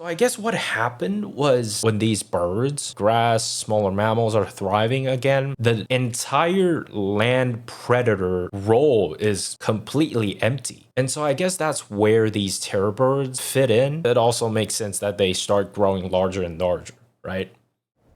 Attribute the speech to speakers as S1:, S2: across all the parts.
S1: I guess what happened was when these birds, grass, smaller mammals are thriving again, the entire land predator role is completely empty. And so I guess that's where these terror birds fit in. It also makes sense that they start growing larger and larger, right?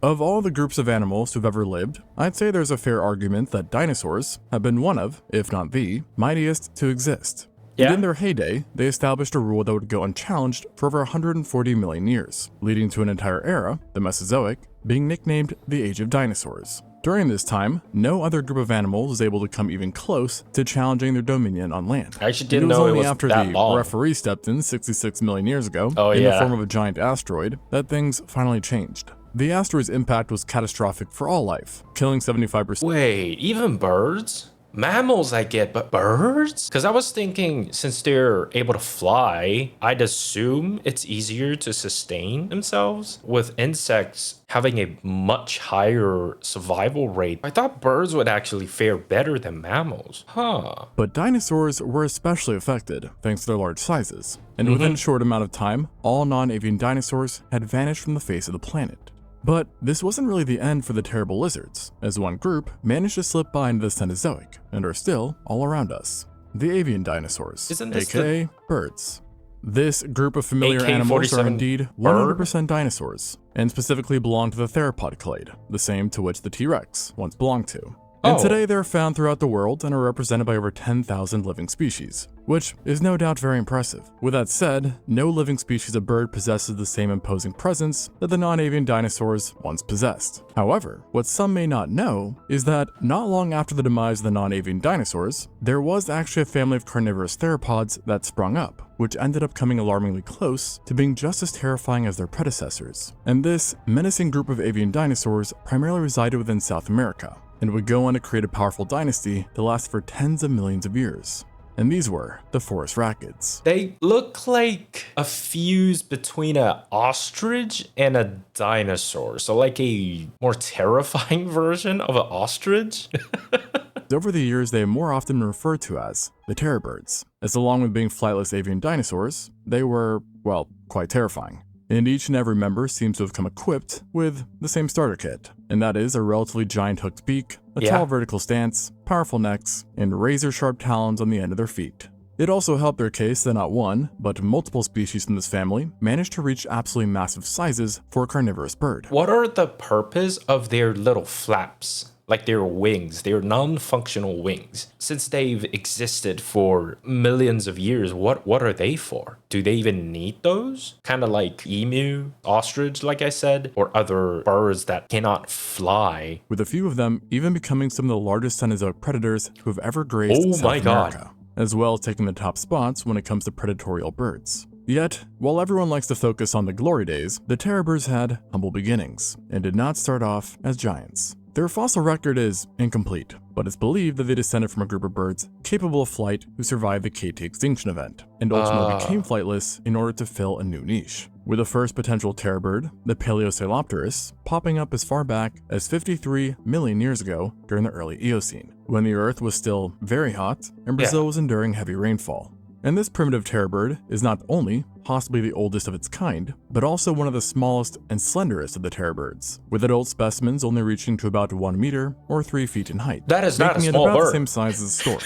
S2: Of all the groups of animals who've ever lived, I'd say there's a fair argument that dinosaurs have been one of, if not the, mightiest to exist.
S1: Yeah.
S2: And in their heyday, they established a rule that would go unchallenged for over 140 million years, leading to an entire era, the Mesozoic, being nicknamed the Age of Dinosaurs. During this time, no other group of animals was able to come even close to challenging their dominion on land.
S1: I actually didn't know it was
S2: after
S1: that
S2: the
S1: long.
S2: referee stepped in 66 million years ago, in
S1: yeah.
S2: the form of a giant asteroid, that things finally changed. The asteroid's impact was catastrophic for all life, killing 75%.
S1: Wait, even birds? Mammals I get, but birds? Because I was thinking since they're able to fly, I'd assume it's easier to sustain themselves. With insects having a much higher survival rate, I thought birds would actually fare better than mammals. Huh.
S2: But dinosaurs were especially affected thanks to their large sizes. And within a short amount of time, all non-avian dinosaurs had vanished from the face of the planet. But this wasn't really the end for the terrible lizards, as one group managed to slip by into the Cenozoic and are still all around us. The avian dinosaurs, aka birds. This group of familiar animals are indeed 100% dinosaurs, and specifically belong to the theropod clade, the same to which the T-Rex once belonged to. And today they're found throughout the world and are represented by over 10,000 living species, which is no doubt very impressive. With that said, no living species of bird possesses the same imposing presence that the non-avian dinosaurs once possessed. However, what some may not know is that not long after the demise of the non-avian dinosaurs, there was actually a family of carnivorous theropods that sprung up, which ended up coming alarmingly close to being just as terrifying as their predecessors. And this menacing group of avian dinosaurs primarily resided within South America, and would go on to create a powerful dynasty that lasted for tens of millions of years. And these were the Phorusrhacids.
S1: They look like a fuse between an ostrich and a dinosaur. So like a more terrifying version of an ostrich.
S2: Over the years, they have more often been referred to as the terror birds, as along with being flightless avian dinosaurs, they were, well, quite terrifying. And each and every member seems to have come equipped with the same starter kit, and that is a relatively giant hooked beak, a tall vertical stance, powerful necks, and razor-sharp talons on the end of their feet. It also helped their case that not one, but multiple species from this family managed to reach absolutely massive sizes for a carnivorous bird.
S1: What are the purpose of their little flaps? Like their wings, their non-functional wings. Since they've existed for millions of years, what are they for? Do they even need those? Kind of like emu, ostrich, like I said, or other birds that cannot fly.
S2: With a few of them even becoming some of the largest Cenozoic predators who have ever graced South America, as well as taking the top spots when it comes to predatorial birds. Yet, while everyone likes to focus on the glory days, the terror birds had humble beginnings and did not start off as giants. Their fossil record is incomplete, but it's believed that they descended from a group of birds capable of flight who survived the KT extinction event, and ultimately became flightless in order to fill a new niche. With the first potential terror bird, the Paleopsilopterus, popping up as far back as 53 million years ago during the early Eocene, when the Earth was still very hot and Brazil was enduring heavy rainfall. And this primitive terror bird is not only possibly the oldest of its kind, but also one of the smallest and slenderest of the terror birds, with adult specimens only reaching to about 1 meter or 3 feet in height.
S1: That is not a small bird.
S2: Making it about the same size as a stork.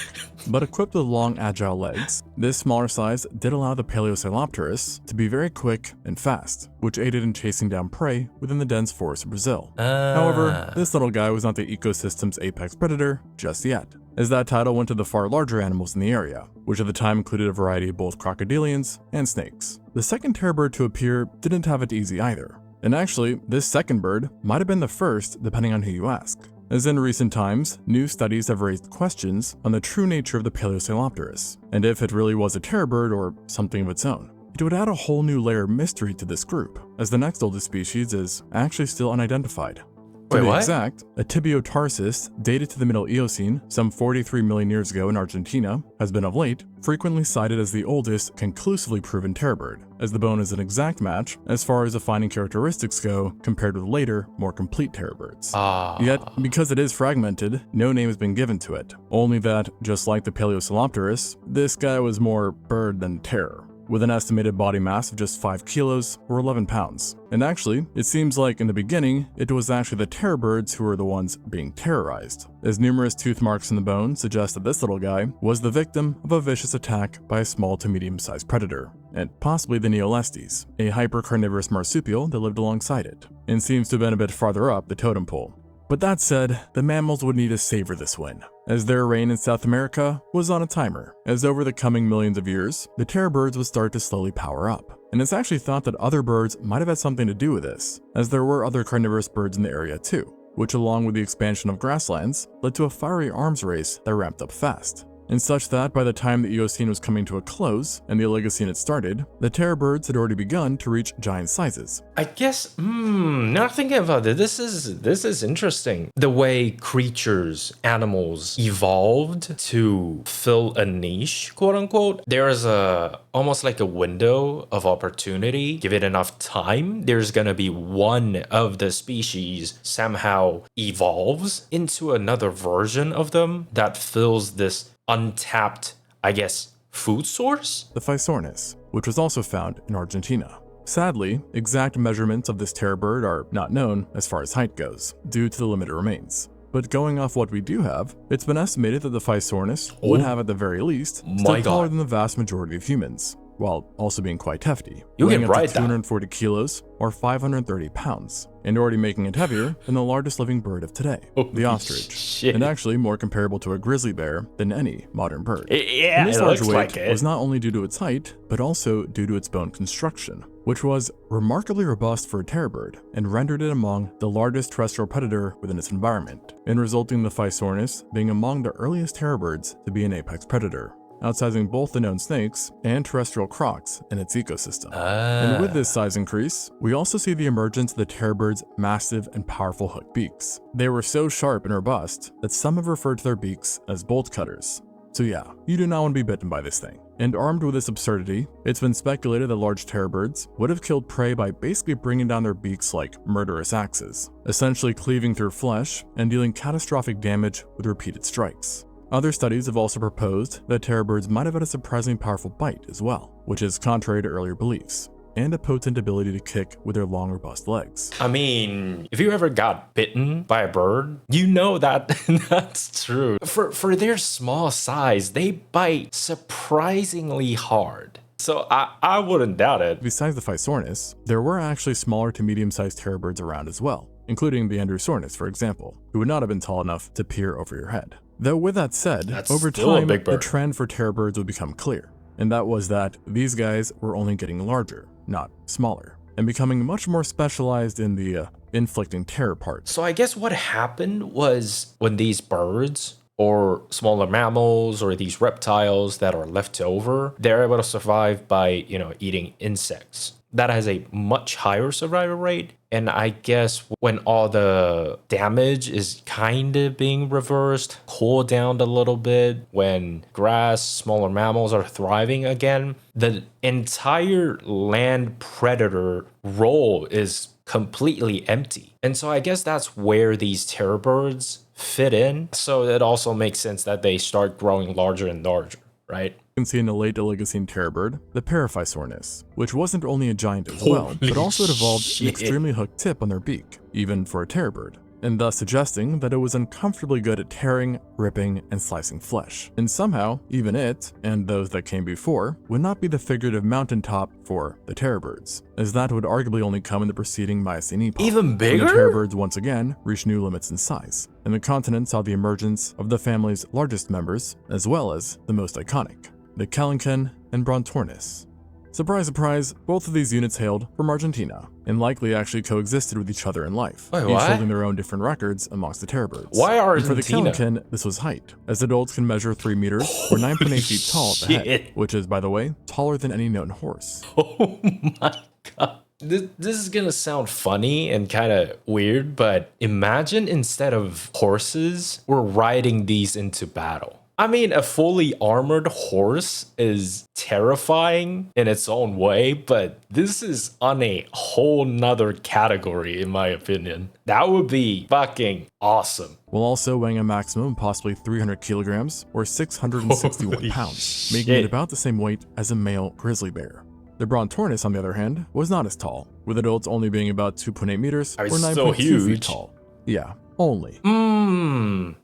S2: But equipped with long, agile legs, this smaller size did allow the Paleopsilopterus to be very quick and fast, which aided in chasing down prey within the dense forests of Brazil. However, this little guy was not the ecosystem's apex predator just yet, as that title went to the far larger animals in the area, which at the time included a variety of both crocodilians and snakes. The second terror bird to appear didn't have it easy either. And actually, this second bird might have been the first depending on who you ask. As in recent times, new studies have raised questions on the true nature of the Paleopsilopterus, and if it really was a terror bird or something of its own. It would add a whole new layer of mystery to this group, as the next oldest species is actually still unidentified. To be exact, a Tibiotarsus dated to the Middle Eocene, some 43 million years ago in Argentina, has been of late frequently cited as the oldest conclusively proven terror bird, as the bone is an exact match as far as defining characteristics go compared with later, more complete terror birds. Yet, because it is fragmented, no name has been given to it, only that, just like the Paleopsilopterus, this guy was more bird than terror. with an estimated body mass of just 5 kilos or 11 pounds. And actually, it seems like in the beginning, it was actually the terror birds who were the ones being terrorized, as numerous tooth marks in the bone suggest that this little guy was the victim of a vicious attack by a small to medium-sized predator, and possibly the Neolestes, a hypercarnivorous marsupial that lived alongside it, and seems to have been a bit farther up the totem pole. But that said, the mammals would need to savor this win, as their reign in South America was on a timer, as over the coming millions of years, the terror birds would start to slowly power up. And it's actually thought that other birds might have had something to do with this, as there were other carnivorous birds in the area too, which along with the expansion of grasslands, led to a fiery arms race that ramped up fast. And such that by the time the Eocene was coming to a close and the Oligocene had started, the terror birds had already begun to reach giant sizes.
S1: I guess, now thinking about it, this is interesting. The way creatures, animals evolved to fill a niche, quote unquote. There is almost like a window of opportunity. Give it enough time, there's gonna be one of the species somehow evolves into another version of them that fills this untapped, I guess, food source?
S2: The Physornis, which was also found in Argentina. Sadly, exact measurements of this terror bird are not known as far as height goes, due to the limited remains. But going off what we do have, it's been estimated that the Physornis would have at the very least still taller than the vast majority of humans, while also being quite hefty, weighing up to 240 kilos or 530 pounds, and already making it heavier than the largest living bird of today, the ostrich, and actually more comparable to a grizzly bear than any modern bird.
S1: Yeah,
S2: and this large weight was not only due to its height, but also due to its bone construction, which was remarkably robust for a terror bird and rendered it among the largest terrestrial predator within its environment, and resulting in the Physornis being among the earliest terror birds to be an apex predator, outsizing both the known snakes and terrestrial crocs in its ecosystem. And with this size increase, we also see the emergence of the terror bird's massive and powerful hooked beaks. They were so sharp and robust that some have referred to their beaks as bolt cutters. So yeah, you do not want to be bitten by this thing. And armed with this absurdity, it's been speculated that large terror birds would have killed prey by basically bringing down their beaks like murderous axes, essentially cleaving through flesh and dealing catastrophic damage with repeated strikes. Other studies have also proposed that terror birds might have had a surprisingly powerful bite as well, which is contrary to earlier beliefs, and a potent ability to kick with their long, robust legs.
S1: I mean, if you ever got bitten by a bird, you know that that's true. For their small size, they bite surprisingly hard. So I wouldn't doubt it.
S2: Besides the Physornis, there were actually smaller to medium-sized terror birds around as well, including the Andrewsornis, for example, who would not have been tall enough to peer over your head. Though with that said, over time, the trend for terror birds would become clear, and that was that these guys were only getting larger, not smaller, and becoming much more specialized in the inflicting terror part.
S1: So I guess what happened was when these birds or smaller mammals or these reptiles that are left over, they're able to survive by, eating insects. That has a much higher survival rate. And I guess when all the damage is kind of being reversed, cooled down a little bit, when grass, smaller mammals are thriving again, the entire land predator role is completely empty. And so I guess that's where these terror birds fit in. So it also makes sense that they start growing larger and larger, right?
S2: You can see in the late Oligocene terror bird, the Physornis, which wasn't only a giant as well, but also it evolved an extremely hooked tip on their beak, even for a terror bird, and thus suggesting that it was uncomfortably good at tearing, ripping, and slicing flesh. And somehow, even it, and those that came before, would not be the figurative mountaintop for the terror birds, as that would arguably only come in the preceding Miocene epoch.
S1: Even bigger?
S2: When the terror birds once again reached new limits in size, and the continent saw the emergence of the family's largest members, as well as the most iconic, the Kelenken and Brontornis. Surprise, surprise, both of these units hailed from Argentina, and likely actually coexisted with each other in life, each holding their own different records amongst the terror birds.
S1: Why Argentina?
S2: And for the Kelenken, this was height, as adults can measure 3 meters or 9.8 feet tall at the head, which is, by the way, taller than any known horse.
S1: Oh my god. This is gonna sound funny and kind of weird, but imagine instead of horses, we're riding these into battle. I mean, a fully armored horse is terrifying in its own way, but this is on a whole nother category, in my opinion. That would be fucking awesome.
S2: While also weighing a maximum possibly 300 kilograms or 661 pounds, making it about the same weight as a male grizzly bear. The Brontornis, on the other hand, was not as tall, with adults only being about 2.8 meters or
S1: It's still
S2: 9.2 feet
S1: huge.
S2: tall. Yeah, only.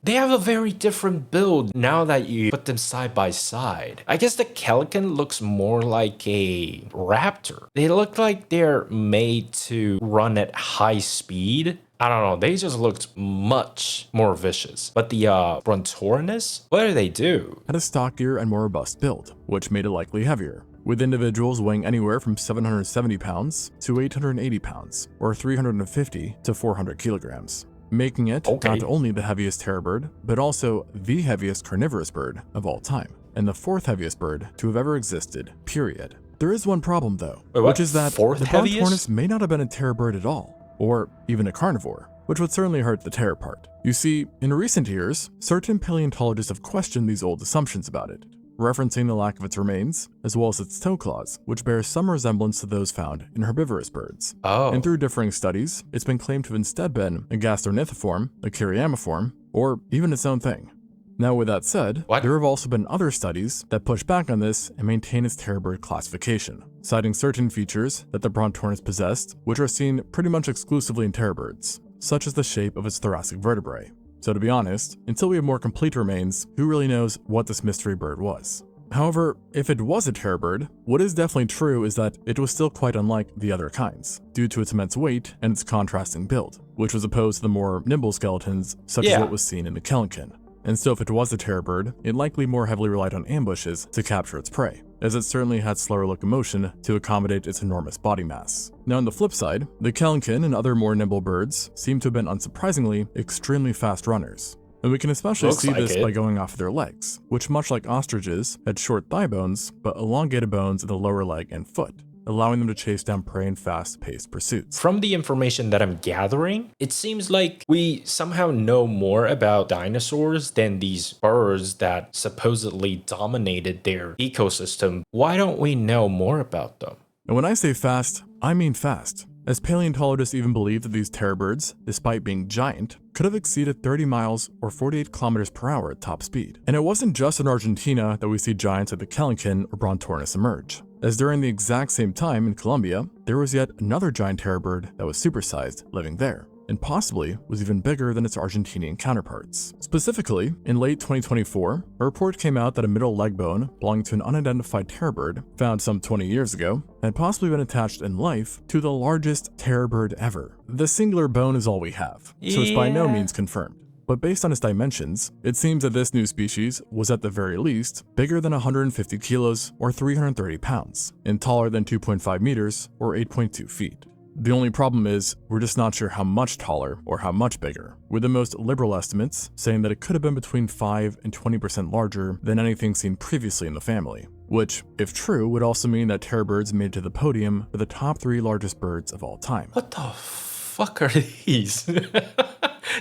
S1: They have a very different build now that you put them side by side. I guess the Kelenken looks more like a raptor. They look like they're made to run at high speed. I don't know, they just looked much more vicious. But the Brontornis, what do they do?
S2: Had a stockier and more robust build, which made it likely heavier, with individuals weighing anywhere from 770 pounds to 880 pounds, or 350 to 400 kilograms, making it not only the heaviest terror bird, but also the heaviest carnivorous bird of all time, and the fourth heaviest bird to have ever existed, period. There is one problem though, which is that the Brontornis may not have been a terror bird at all, or even a carnivore, which would certainly hurt the terror part. You see, in recent years, certain paleontologists have questioned these old assumptions about it, referencing the lack of its remains, as well as its toe claws, which bear some resemblance to those found in herbivorous birds. And through differing studies, it's been claimed to have instead been a gastrornithiform, a kyriamorph, or even its own thing. Now with that said, there have also been other studies that push back on this and maintain its terror bird classification, citing certain features that the Brontornis possessed, which are seen pretty much exclusively in terror birds, such as the shape of its thoracic vertebrae. So to be honest, until we have more complete remains, who really knows what this mystery bird was? However, if it was a terror bird, what is definitely true is that it was still quite unlike the other kinds, due to its immense weight and its contrasting build, which was opposed to the more nimble skeletons, such as what was seen in the Kelenken. And so if it was a terror bird, it likely more heavily relied on ambushes to capture its prey, as it certainly had slower locomotion to accommodate its enormous body mass. Now on the flip side, the Kelenken and other more nimble birds seem to have been unsurprisingly extremely fast runners. And we can especially see this by going off of their legs, which much like ostriches, had short thigh bones, but elongated bones in the lower leg and foot, allowing them to chase down prey in fast-paced pursuits.
S1: From the information that I'm gathering, it seems like we somehow know more about dinosaurs than these birds that supposedly dominated their ecosystem. Why don't we know more about them?
S2: And when I say fast, I mean fast, as paleontologists even believe that these terror birds, despite being giant, could have exceeded 30 miles or 48 kilometers per hour at top speed. And it wasn't just in Argentina that we see giants like the Kelenken or Brontornis emerge, as during the exact same time in Colombia, there was yet another giant terror bird that was supersized living there, and possibly was even bigger than its Argentinian counterparts. Specifically, in late 2024, a report came out that a middle leg bone belonging to an unidentified terror bird found some 20 years ago had possibly been attached in life to the largest terror bird ever. The singular bone is all we have, so it's by no means confirmed. But based on its dimensions, it seems that this new species was at the very least bigger than 150 kilos or 330 pounds, and taller than 2.5 meters or 8.2 feet. The only problem is, we're just not sure how much taller or how much bigger, with the most liberal estimates saying that it could have been between 5 and 20% larger than anything seen previously in the family, which, if true, would also mean that terror birds made it to the podium for the top 3 largest birds of all time.
S1: What the fuck are these?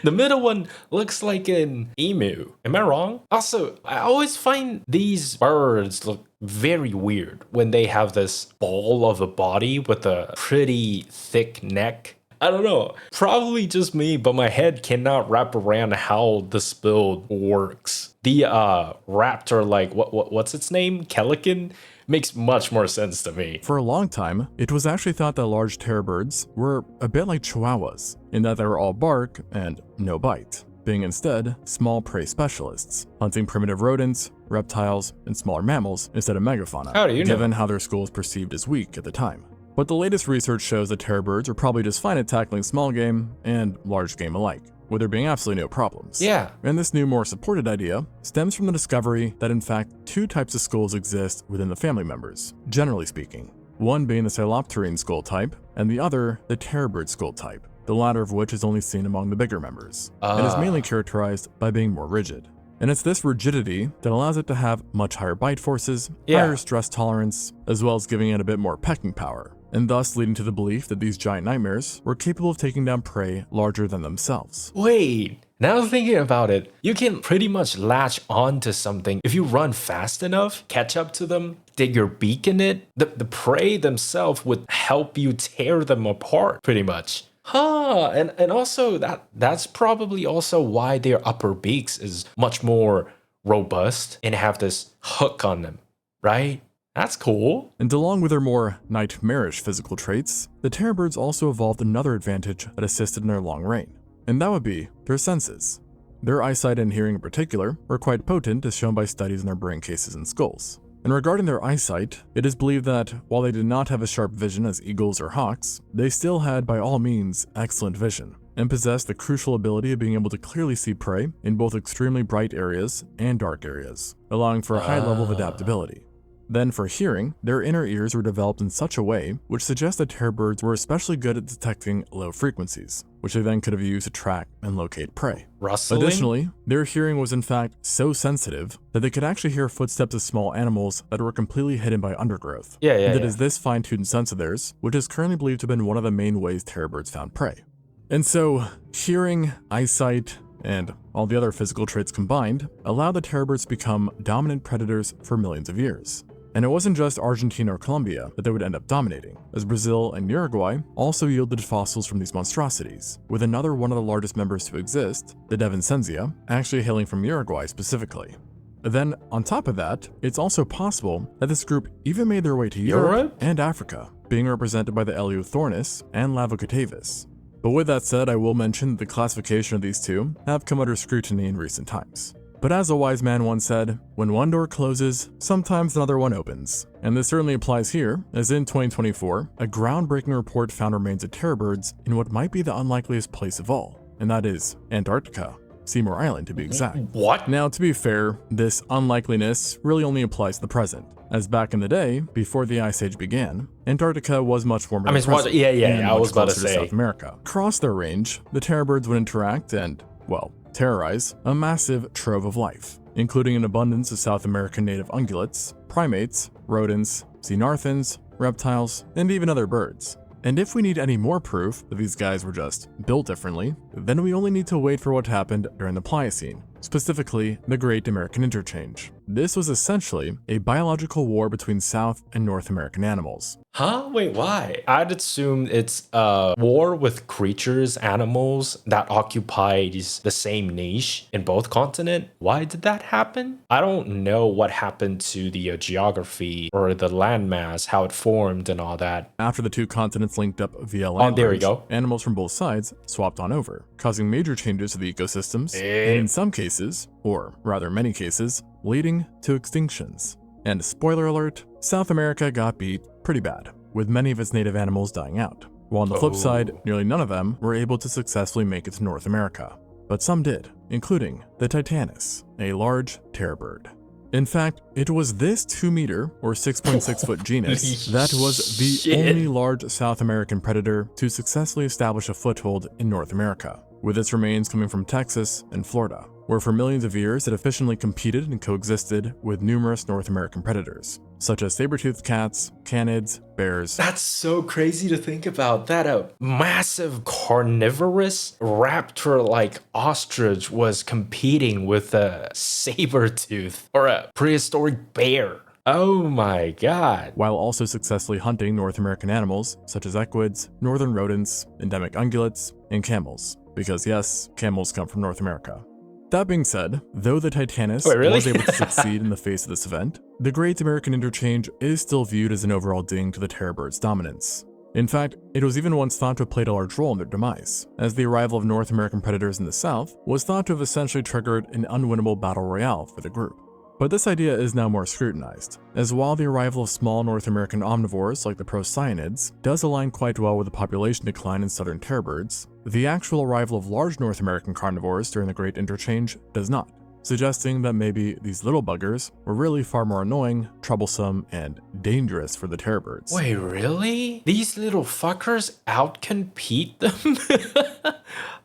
S1: The middle one looks like an emu. Am I wrong? Also, I always find these birds look very weird when they have this ball of a body with a pretty thick neck. I don't know, probably just me, but my head cannot wrap around how this build works. The raptor, like what's its name? Kelenken? Makes much more sense to me.
S2: For a long time, it was actually thought that large terror birds were a bit like chihuahuas, in that they were all bark and no bite, being instead small prey specialists, hunting primitive rodents, reptiles, and smaller mammals instead of megafauna,
S1: How do you know?
S2: Given how their school was perceived as weak at the time. But the latest research shows that terror birds are probably just fine at tackling small game and large game alike, with there being absolutely no problems.
S1: Yeah.
S2: And this new, more supported idea stems from the discovery that in fact 2 types of skulls exist within the family members, generally speaking. One being the Silopterine skull type, and the other the terror bird skull type, the latter of which is only seen among the bigger members, and is mainly characterized by being more rigid. And it's this rigidity that allows it to have much higher bite forces, higher stress tolerance, as well as giving it a bit more pecking power, and thus leading to the belief that these giant nightmares were capable of taking down prey larger than themselves.
S1: Wait, now thinking about it, you can pretty much latch onto something if you run fast enough, catch up to them, dig your beak in it. The prey themselves would help you tear them apart, pretty much. And also that's probably also why their upper beaks is much more robust and have this hook on them, right? That's cool.
S2: And along with their more nightmarish physical traits, the terror birds also evolved another advantage that assisted in their long reign, and that would be their senses. Their eyesight and hearing in particular were quite potent, as shown by studies in their brain cases and skulls. And regarding their eyesight, it is believed that while they did not have as sharp vision as eagles or hawks, they still had by all means excellent vision, and possessed the crucial ability of being able to clearly see prey in both extremely bright areas and dark areas, allowing for a high level of adaptability. Then for hearing, their inner ears were developed in such a way which suggests that terror birds were especially good at detecting low frequencies, which they then could have used to track and locate prey.
S1: Rustling?
S2: Additionally, their hearing was in fact so sensitive that they could actually hear footsteps of small animals that were completely hidden by undergrowth.
S1: Yeah.
S2: And it is this fine-tuned sense of theirs which is currently believed to have been one of the main ways terror birds found prey. And so, hearing, eyesight, and all the other physical traits combined allowed the terror birds to become dominant predators for millions of years. And it wasn't just Argentina or Colombia that they would end up dominating, as Brazil and Uruguay also yielded fossils from these monstrosities, with another one of the largest members to exist, the Devensensia, actually hailing from Uruguay specifically. Then, on top of that, it's also possible that this group even made their way to Europe and Africa, being represented by the Eleothornis and Lavocatavis. But with that said, I will mention that the classification of these two have come under scrutiny in recent times. But as a wise man once said, when one door closes, sometimes another one opens. And this certainly applies here, as in 2024, a groundbreaking report found remains of terror birds in what might be the unlikeliest place of all, and that is Antarctica, Seymour Island to be exact.
S1: What?
S2: Now, to be fair, this unlikeliness really only applies to the present, as back in the day, before the Ice Age began, Antarctica was much warmer than present, and
S1: I was
S2: much
S1: about to
S2: closer
S1: say.
S2: South America. Across their range, the terror birds would interact and, well, terrorize a massive trove of life, including an abundance of South American native ungulates, primates, rodents, xenarthans, reptiles, and even other birds. And if we need any more proof that these guys were just built differently, then we only need to wait for what happened during the Pliocene, specifically the Great American Interchange. This was essentially a biological war between South and North American animals.
S1: Huh? Wait, why? I'd assume it's a war with creatures, animals that occupies the same niche in both continents. Why did that happen? I don't know what happened to the geography or the landmass, how it formed and all that.
S2: After the two continents linked up via land
S1: there we
S2: bridge,
S1: go.
S2: animals from both sides swapped on over, causing major changes to the ecosystems, and in some cases, or rather many cases, leading to extinctions. And spoiler alert, South America got beat pretty bad, with many of its native animals dying out, while on the flip side, nearly none of them were able to successfully make it to North America. But some did, including the Titanus, a large terror bird. In fact, it was this 2-meter or 6.6 foot genus that was the only large South American predator to successfully establish a foothold in North America, with its remains coming from Texas and Florida, where for millions of years it efficiently competed and coexisted with numerous North American predators, such as saber-toothed cats, canids, bears.
S1: That's so crazy to think about, that a massive carnivorous raptor-like ostrich was competing with a saber-tooth or a prehistoric bear. Oh my god.
S2: While also successfully hunting North American animals such as equids, northern rodents, endemic ungulates, and camels. Because yes, camels come from North America. That being said, though the Titanus was able to succeed in the face of this event, the Great American Interchange is still viewed as an overall ding to the terror bird's dominance. In fact, it was even once thought to have played a large role in their demise, as the arrival of North American predators in the south was thought to have essentially triggered an unwinnable battle royale for the group. But this idea is now more scrutinized, as while the arrival of small North American omnivores like the procyonids does align quite well with the population decline in southern terror birds, the actual arrival of large North American carnivores during the Great Interchange does not, suggesting that maybe these little buggers were really far more annoying, troublesome, and dangerous for the terror birds.
S1: Wait, really? These little fuckers outcompete them?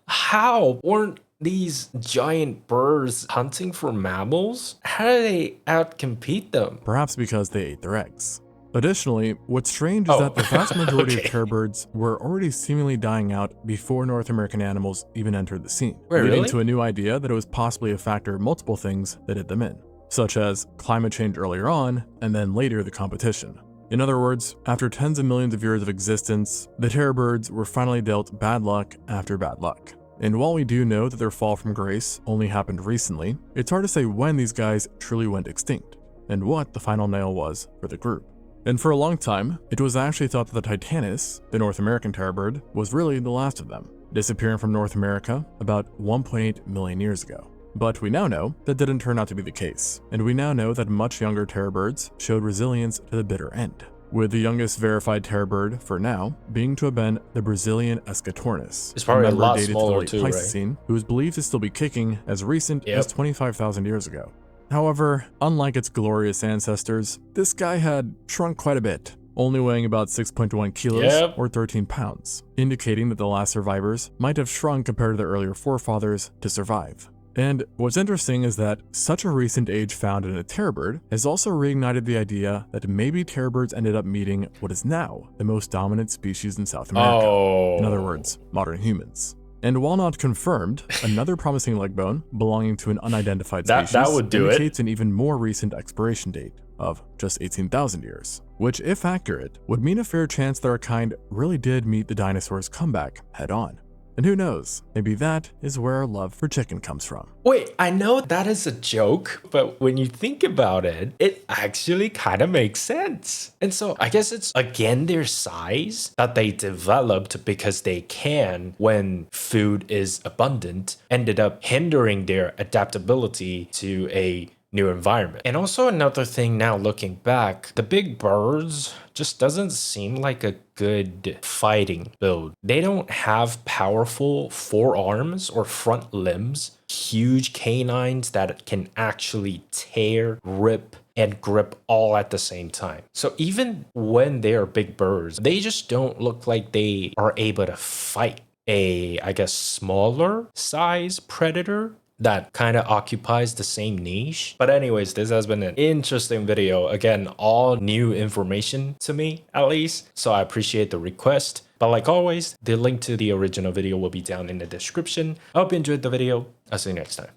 S1: How? Weren't these giant birds hunting for mammals? How do they outcompete them?
S2: Perhaps because they ate their eggs. Additionally, what's strange is that the vast majority of terror birds were already seemingly dying out before North American animals even entered the scene, leading to a new idea that it was possibly a factor of multiple things that hit them in, such as climate change earlier on, and then later the competition. In other words, after tens of millions of years of existence, the terror birds were finally dealt bad luck after bad luck. And while we do know that their fall from grace only happened recently, it's hard to say when these guys truly went extinct. and what the final nail was for the group. And for a long time, it was actually thought that the Titanus, the North American terror bird, was really the last of them, disappearing from North America about 1.8 million years ago. But we now know that didn't turn out to be the case, and we now know that much younger terror birds showed resilience to the bitter end, with the youngest verified terror bird for now being to have been the Brazilian Escatornis.
S1: It's probably a
S2: member
S1: lot
S2: dated to the
S1: smaller
S2: late
S1: too, right?
S2: Pleistocene, who is believed to still be kicking as recent
S1: Yep.
S2: as 25,000 years ago. However, unlike its glorious ancestors, this guy had shrunk quite a bit, only weighing about 6.1 kilos
S1: Yep.
S2: or 13 pounds, indicating that the last survivors might have shrunk compared to their earlier forefathers to survive. And what's interesting is that such a recent age found in a terror bird has also reignited the idea that maybe terror birds ended up meeting what is now the most dominant species in South America.
S1: Oh.
S2: In other words, modern humans. And while not confirmed, another promising leg bone belonging to an unidentified
S1: That
S2: species
S1: would do it.
S2: indicates an even more recent expiration date of just 18,000 years, which, if accurate, would mean a fair chance that our kind really did meet the dinosaurs' comeback head on. And who knows, maybe that is where our love for chicken comes from.
S1: Wait, I know that is a joke, but when you think about it, it actually kind of makes sense. And so I guess it's again their size that they developed because they can when food is abundant, ended up hindering their adaptability to a new environment. And also another thing now looking back, the big birds just doesn't seem like a good fighting build. They don't have powerful forearms or front limbs, huge canines that can actually tear, rip, and grip all at the same time. So even when they are big birds, they just don't look like they are able to fight a, I guess, smaller size predator that kind of occupies the same niche. But anyways, this has been an interesting video. Again, all new information to me, at least. So I appreciate the request. But like always, the link to the original video will be down in the description. I hope you enjoyed the video. I'll see you next time.